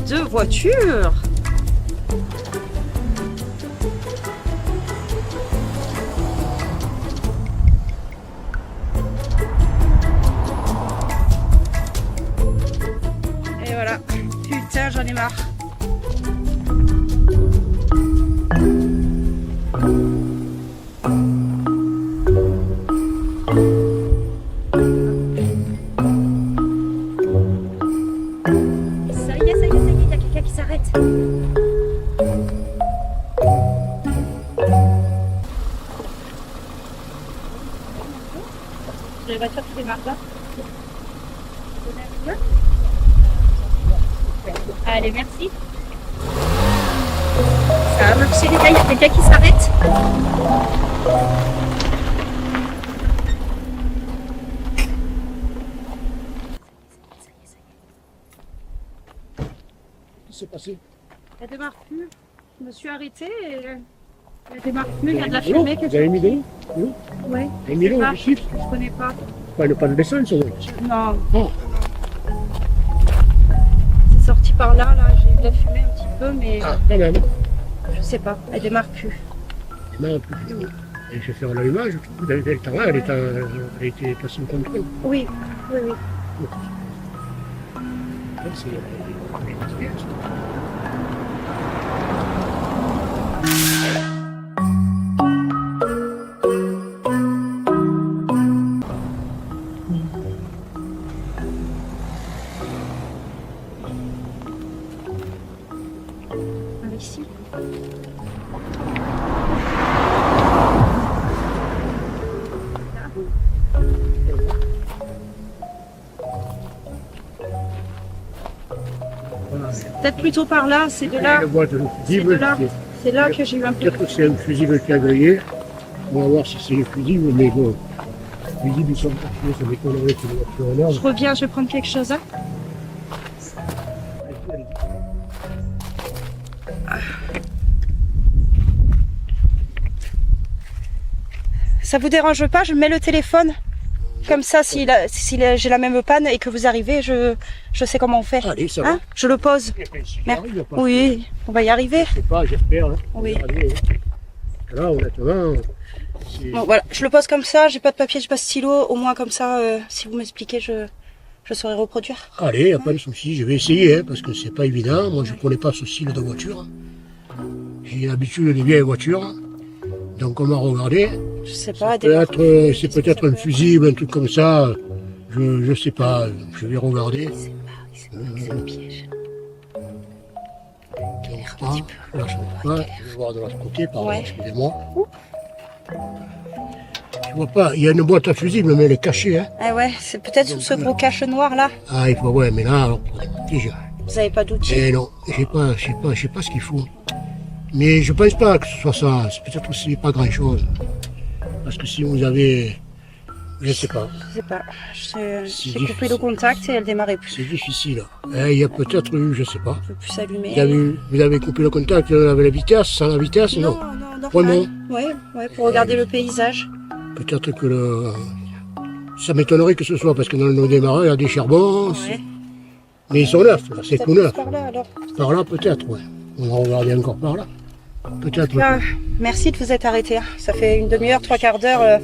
Deux voitures. Et voilà. Putain, j'en ai marre. Ça y est, il y a quelqu'un qui s'arrête. Les voitures qui démarrent là. Allez, merci. Ça a marché les gars, il y a quelqu'un qui s'arrête. Qu'est-ce qui s'est passé? Elle démarre plus. Je me suis arrêtée et elle démarre plus. Il y a de la fumée qui est Vous avez mis de l'eau? Ouais. Vous avez mis l'eau, pas. du chiffre? Je connais pas. Pas le panneau d'essence, ça doit être. Non. Oh. C'est sorti par là, j'ai eu de la fumée un petit peu, mais Ah, quand même. je sais pas. Elle démarre plus. Non, plus. Et je vais faire l'allumage. Vous avez le temps, elle a été passée en contrôle. Oui, oui, oui. Ça, c'est bien, ça. Ici. Peut-être plutôt par là, c'est de là. Je vois de C'est de fusible. là. C'est là que j'ai eu un peu. Peut-être que c'est un fusible qui a grillé. On va voir si c'est le fusible, mais bon. Les fusibles, ils sont partis, ça m'étonnerait que les voitures en Je ordre. reviens, je vais prendre quelque chose. Hein. Ça vous dérange pas? Je mets le téléphone. Comme ça, si j'ai la même panne et que vous arrivez, je sais comment on fait. Allez, ça va. Hein? Je le pose. Arrive, pas. Oui, on va y arriver. Je sais pas, j'espère. Hein. Oui. Là, honnêtement, c'est... Bon, voilà, je le pose comme ça. J'ai pas de papier, j'ai pas de stylo. Au moins comme ça, si vous m'expliquez, je saurai reproduire. Allez, il n'y a pas de souci, je vais essayer, hein, parce que c'est pas évident. Moi, je ne connais pas ce style de voiture. J'ai l'habitude des vieilles voitures. Donc, on va regarder. Je sais pas. C'est peut-être un fusible, un truc comme ça. Je sais pas, je vais regarder. C'est le piège. Là, je vois pas. Je vais voir de l'autre côté, pardon, Ouais. excusez-moi. Je vois pas, il y a une boîte à fusible, mais elle est cachée. Hein. Ah ouais, c'est peut-être sous ce gros cache noir là. Ah, il faut, ouais, mais là, alors, déjà. Vous avez pas d'outils. Eh non, je sais pas ce qu'il faut. Mais je pense pas que ce soit ça. C'est peut-être aussi pas grand-chose. Parce que si vous avez... Je sais pas. Je sais pas. J'ai difficile. coupé le contact et elle démarrait plus. C'est difficile. Il y a peut-être eu, je sais pas. Je peux plus s'allumer. Vous avez coupé le contact avec la vitesse, sans la vitesse, non? Non, normal. Vraiment? Ouais, pour regarder le paysage. Peut-être que le... Ça m'étonnerait que ce soit, parce que dans le démarrage, il y a des charbons. Ouais. Mais ils sont neufs, là, c'est Peut-être tout neuf. par là alors. Par là, peut-être, ouais. On va regarder encore par là. Peut-être. Ah, merci de vous être arrêté. Hein. Ça fait une demi-heure, trois quarts d'heure.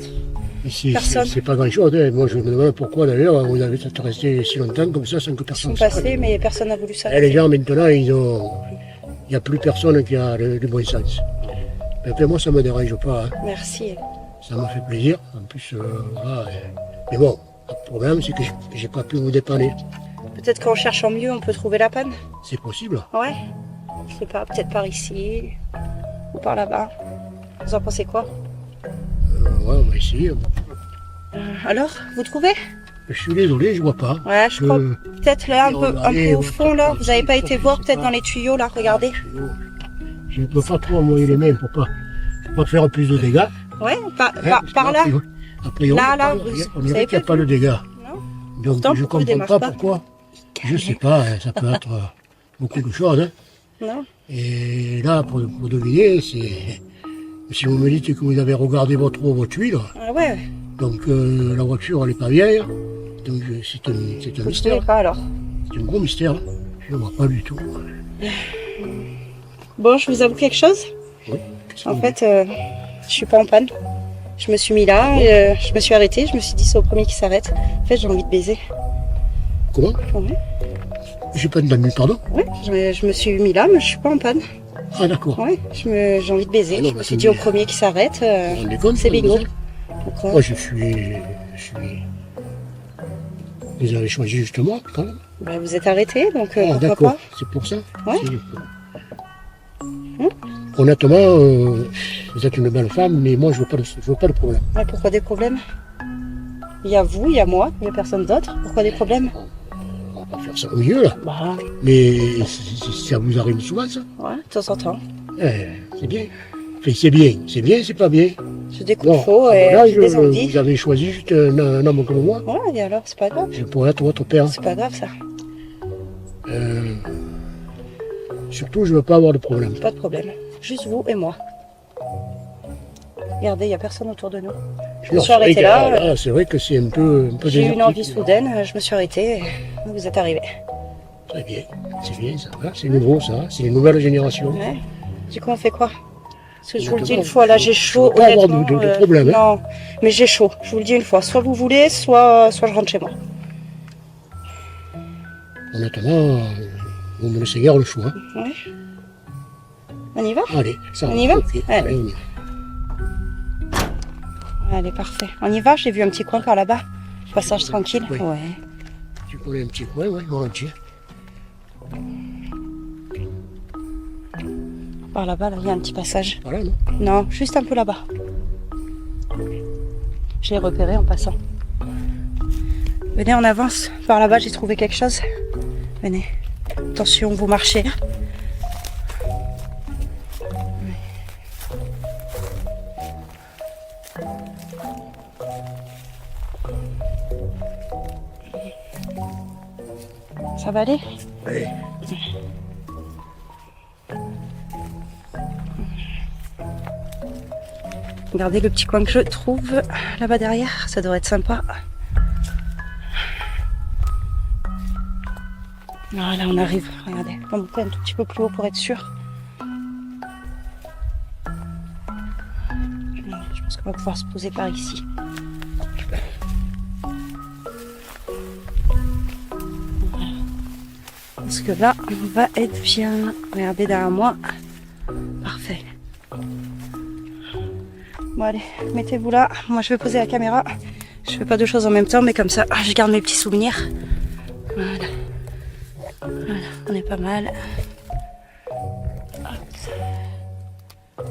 Personne. C'est pas grand-chose. Hein. Moi, je me demande pourquoi, d'ailleurs, vous avez peut-être resté si longtemps comme ça, sans que Ils personne sont s'arrête. passés, mais personne n'a voulu Et s'arrêter. les gens, maintenant, il n'y a plus personne qui a du bon sens. Et puis, moi, ça me dérange pas. Hein. Merci. Ça m'a fait plaisir. En plus, voilà. Mais bon, le problème, c'est que j'ai pas pu vous dépanner. Peut-être qu'en cherchant mieux, on peut trouver la panne. C'est possible. Ouais. Je sais pas, peut-être par ici ou par là-bas. Vous en pensez quoi? Ouais, on va essayer. Alors, vous trouvez? Je suis désolé, je vois pas. Ouais, je crois peut-être là, un peu au fond, là. Vous n'avez pas été voir, peut-être dans les tuyaux, là, regardez. Je ne peux pas trop envoyer les mains pour pas faire plus de dégâts. Ouais, par Hein, là. A priori, Là, on vous dirait savez qu'il n'y a pas pas de dégâts. Non. Donc Pourtant, je ne pourquoi il comprends démarre pas pas pourquoi. Je sais pas, hein, ça peut être beaucoup de choses. Hein. Non. Et là, pour deviner, c'est... Si vous me dites que vous avez regardé votre huile, Ah ouais, donc la voiture, elle n'est pas vieille. Donc c'est un vous ne mystère. trouvez pas alors. C'est un gros mystère. Je ne vois pas du tout. Bon, je vous avoue quelque chose. Oui. Qu'est-ce En que fait, je suis pas en panne. Je me suis mis là, je me suis arrêtée, je me suis dit c'est au premier qui s'arrête. En fait, j'ai envie de baiser. Comment? Ouais, J'ai pas entendu, pardon? ouais, je me suis mis là, mais je suis pas en panne. Ah d'accord. Ouais, j'ai envie de baiser. Ah non, Je me bah, suis c'est dit au bien. premier qui s'arrête, Vous vous rendez compte, c'est bingo. ça? Pourquoi? Moi je suis. Vous avez choisi justement quand même. Bah, vous êtes arrêté, donc Ah pourquoi d'accord, pas? c'est pour ça. Ouais. Honnêtement, vous êtes une belle femme, mais moi je veux pas de problème. Ouais, pourquoi des problèmes? Il y a vous, il y a moi, il y a personne d'autre. Pourquoi des problèmes? On va pas faire ça au milieu là. Bah, Mais ça vous arrive souvent ça? ouais, de temps en temps. C'est bien. Enfin, c'est bien, c'est pas bien. Je découpe Bon, faux à et mon âge, j'ai des envies. vous avez choisi juste un homme comme moi. Ouais, et alors, c'est pas grave. Je pourrais être votre père. C'est pas grave ça, Surtout, je veux pas avoir de problème. pas de problème. Juste vous et moi. Regardez, il n'y a personne autour de nous. Je me Non, suis arrêtée c'est là. vrai que- c'est vrai que c'est un peu J'ai eu une désertique. envie soudaine, je me suis arrêtée et vous êtes arrivés. Très bien, ça va. C'est nouveau ça, c'est les nouvelles générations. Ouais. Du coup, on fait quoi? Parce que je vous le dis Exactement. une fois, là j'ai chaud. Je veux pas avoir Honnêtement, de problème, hein. Non, mais j'ai chaud. Je vous le dis une fois. Soit vous voulez, soit je rentre chez moi. Honnêtement, vous me laissez guère le choix. Ouais. On y va? Allez, ça On y va? Ok, Allez. on y va. Allez, parfait. On y va? J'ai vu un petit coin par là-bas. Passage tranquille. Oui. Ouais. Tu connais un petit coin, oui, volontiers. Par là-bas, là, il y a un petit passage. Voilà, non? Non, juste un peu là-bas. Je l'ai repéré en passant. Venez, on avance. Par là-bas, j'ai trouvé quelque chose. Venez. Attention, vous marchez. Ça va aller? Oui. Regardez le petit coin que je trouve là-bas derrière, ça devrait être sympa. Voilà, on arrive. Regardez, on va monter un tout petit peu plus haut pour être sûr. Je pense qu'on va pouvoir se poser par ici. Voilà. Parce que là, on va être bien. Regardez derrière moi. Parfait. Bon allez, mettez-vous là. Moi je vais poser la caméra. Je fais pas deux choses en même temps, mais comme ça, je garde mes petits souvenirs. Voilà. Voilà, on est pas mal. Hop.